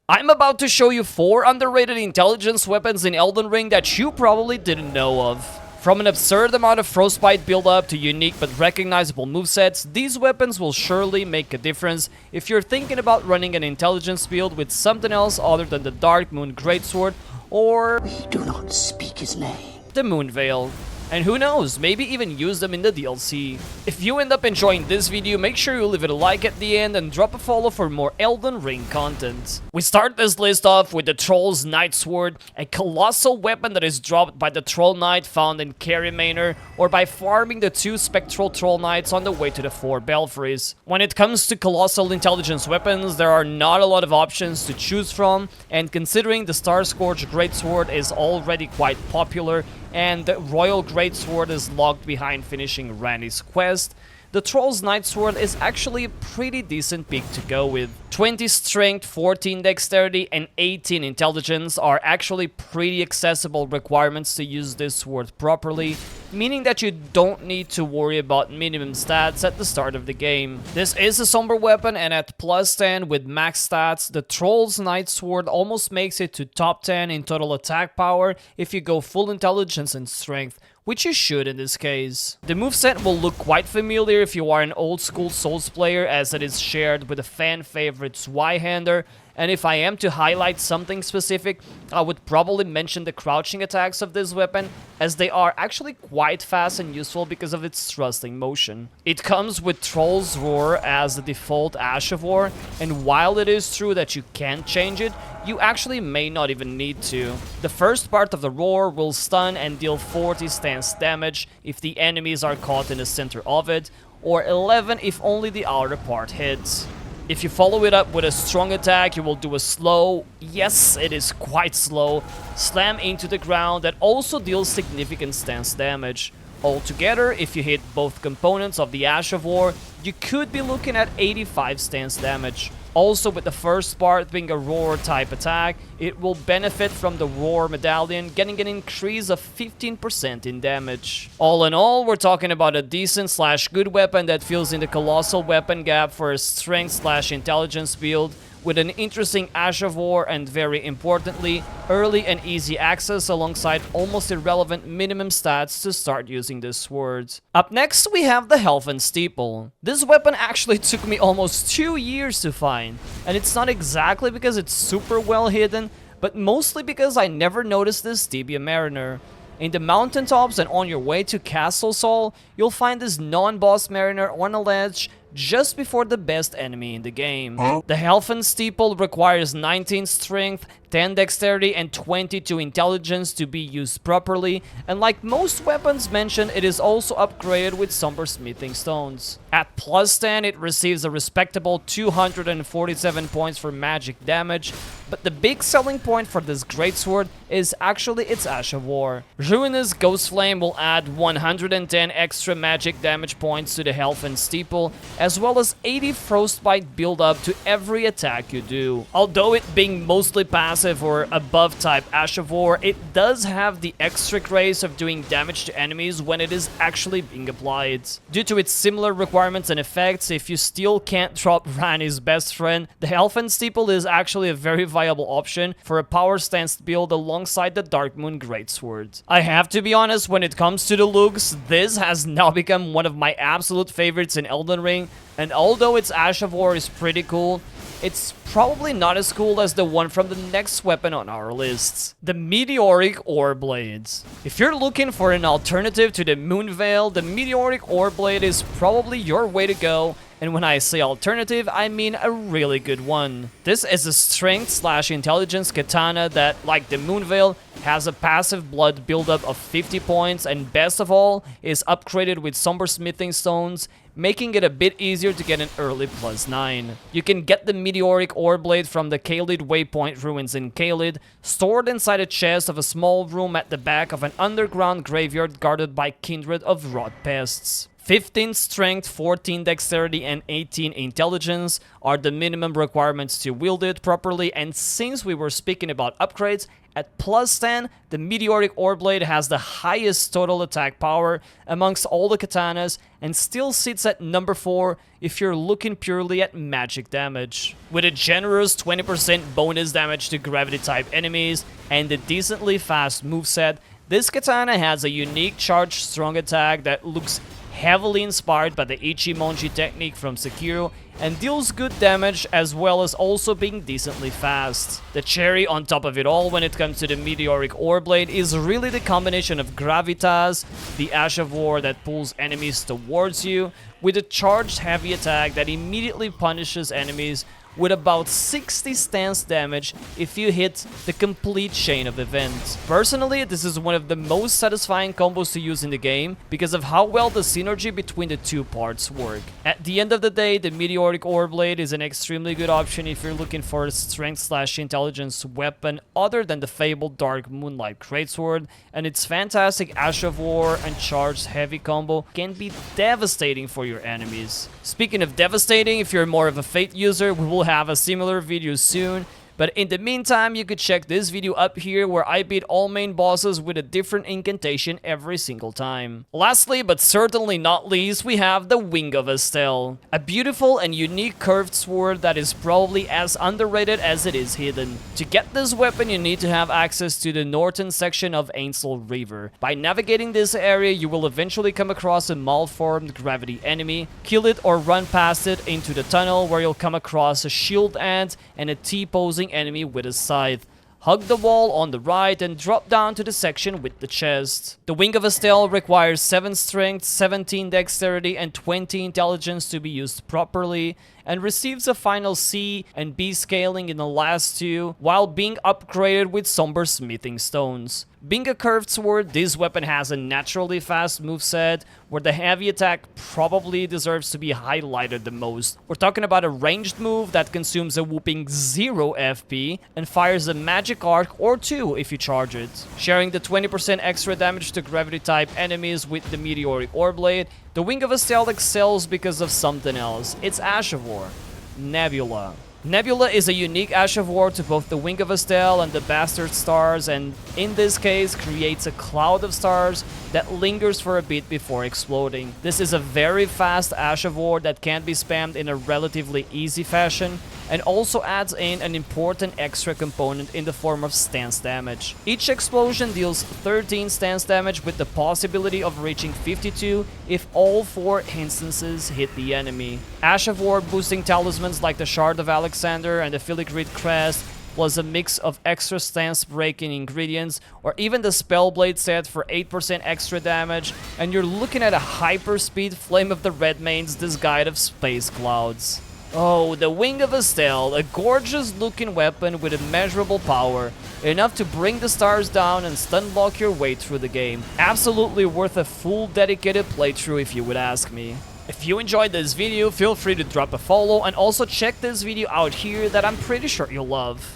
I'm about to show you 4 underrated intelligence weapons in Elden Ring that you probably didn't know of. From an absurd amount of frostbite build-up to unique but recognizable movesets, these weapons will surely make a difference if you're thinking about running an intelligence build with something else other than the Dark Moon Greatsword or... We do not speak his name. The Moon Veil. And who knows, maybe even use them in the DLC. If you end up enjoying this video, make sure you leave it a like at the end and drop a follow for more Elden Ring content. We start this list off with the Troll's Nightsword, a colossal weapon that is dropped by the Troll Knight found in Carry Manor, or by farming the 2 Spectral Troll Knights on the way to the 4 Belfries. When it comes to colossal intelligence weapons, there are not a lot of options to choose from, and considering the Star Scourge Greatsword is already quite popular, and the Royal Greatsword is locked behind finishing Randy's quest, the Troll's Nightsword is actually a pretty decent pick to go with. 20 strength, 14 dexterity, and 18 intelligence are actually pretty accessible requirements to use this sword properly, meaning that you don't need to worry about minimum stats at the start of the game. This is a somber weapon, and at plus 10 with max stats, the Troll's Nightsword almost makes it to top 10 in total attack power if you go full intelligence and strength, which you should in this case. The moveset will look quite familiar if you are an old school Souls player, as it is shared with a fan favorite Zweihander, and if I am to highlight something specific, I would probably mention the crouching attacks of this weapon, as they are actually quite fast and useful because of its thrusting motion. It comes with Troll's Roar as the default Ash of War, and while it is true that you can change it, you actually may not even need to. The first part of the Roar will stun and deal 40 stance damage if the enemies are caught in the center of it, or 11 if only the outer part hits. If you follow it up with a strong attack, you will do a slow, yes, it is quite slow, slam into the ground that also deals significant stance damage. Altogether, if you hit both components of the Ash of War, you could be looking at 85 stance damage. Also, with the first part being a Roar type attack, it will benefit from the Roar medallion getting an increase of 15% in damage. All in all, we're talking about a decent / good weapon that fills in the colossal weapon gap for a strength / intelligence build, with an interesting Ash of War and, very importantly, early and easy access alongside almost irrelevant minimum stats to start using this sword. Up next, we have the Helfen Steeple. This weapon actually took me almost 2 years to find, and it's not exactly because it's super well hidden, but mostly because I never noticed this Tibia Mariner. In the mountaintops and on your way to Castle Sol, you'll find this non-boss mariner on a ledge just before the best enemy in the game. The Helfen Steeple requires 19 strength, 10 dexterity, and 22 intelligence to be used properly, and like most weapons mentioned, it is also upgraded with somber smithing stones. At plus 10, it receives a respectable 247 points for magic damage, but the big selling point for this greatsword is actually its Ash of War. Ruinous Ghost Flame will add 110 extra magic damage points to the Helfen Steeple, as well as 80 frostbite build-up to every attack you do. Although it being mostly passive or above type Ash of War, it does have the extra grace of doing damage to enemies when it is actually being applied. Due to its similar requirements and effects, if you still can't drop Ranni's best friend, the Helfen Steeple is actually a very viable option for a power stance build alongside the Dark Moon Greatsword. I have to be honest, when it comes to the looks, this has now become one of my absolute favorites in Elden Ring, and although its Ash of War is pretty cool, it's probably not as cool as the one from the next weapon on our lists, the Meteoric Ore Blades. If you're looking for an alternative to the Moon Veil, the Meteoric Ore Blade is probably your way to go, and when I say alternative, I mean a really good one. This is a strength / intelligence katana that, like the Moon Veil, has a passive blood buildup of 50 points, and best of all, is upgraded with somber smithing stones, making it a bit easier to get an early plus 9. You can get the Meteoric Ore Blade from the Caelid Waypoint ruins in Caelid, stored inside a chest of a small room at the back of an underground graveyard guarded by kindred of rot pests. 15 strength, 14 dexterity, and 18 intelligence are the minimum requirements to wield it properly, and since we were speaking about upgrades, at plus 10, the Meteoric Oreblade has the highest total attack power amongst all the katanas and still sits at number 4 if you're looking purely at magic damage. With a generous 20% bonus damage to gravity type enemies and a decently fast moveset, this katana has a unique charged strong attack that looks heavily inspired by the Ichimonji technique from Sekiro and deals good damage as well as also being decently fast. The cherry on top of it all when it comes to the Meteoric Oreblade is really the combination of Gravitas, the Ash of War that pulls enemies towards you, with a charged heavy attack that immediately punishes enemies with about 60 stance damage if you hit the complete chain of events. Personally, this is one of the most satisfying combos to use in the game because of how well the synergy between the two parts work. At the end of the day, the Meteoric Oreblade is an extremely good option if you're looking for a strength/intelligence weapon other than the fabled Dark Moonlight Greatsword, and its fantastic Ash of War and charged heavy combo can be devastating for your enemies. Speaking of devastating, if you're more of a Fate user, we will have a similar video soon, but in the meantime you could check this video up here where I beat all main bosses with a different incantation every single time. Lastly, but certainly not least, we have the Wing of Estelle, a beautiful and unique curved sword that is probably as underrated as it is hidden. To get this weapon you need to have access to the northern section of Ainsel River. By navigating this area you will eventually come across a malformed gravity enemy, kill it or run past it into the tunnel where you'll come across a shield ant and a T-posing enemy with a scythe. Hug the wall on the right and drop down to the section with the chest. The Wing of Estelle requires 7 strength, 17 dexterity, and 20 intelligence to be used properly, and receives a final C and B scaling in the last 2, while being upgraded with somber smithing stones. Being a curved sword, this weapon has a naturally fast moveset, where the heavy attack probably deserves to be highlighted the most. We're talking about a ranged move that consumes a whooping 0 FP and fires a magic arc or 2 if you charge it. Sharing the 20% extra damage to gravity type enemies with the Meteoric Oreblade, the Wing of Estelle excels because of something else. It's Ash of War, Nebula. Nebula is a unique Ash of War to both the Wing of Estelle and the Bastard Stars, and in this case creates a cloud of stars that lingers for a bit before exploding. This is a very fast Ash of War that can be spammed in a relatively easy fashion, and also adds in an important extra component in the form of stance damage. Each explosion deals 13 stance damage with the possibility of reaching 52 if all 4 instances hit the enemy. Ash of War boosting talismans like the Shard of Alexander and the Filigree Crest, plus a mix of extra stance breaking ingredients, or even the Spellblade set for 8% extra damage, and you're looking at a hyperspeed Flame of the Redmane's disguise of space clouds. Oh, the Wing of Estelle, a gorgeous looking weapon with immeasurable power, enough to bring the stars down and stun lock your way through the game. Absolutely worth a full dedicated playthrough if you would ask me. If you enjoyed this video, feel free to drop a follow and also check this video out here that I'm pretty sure you'll love.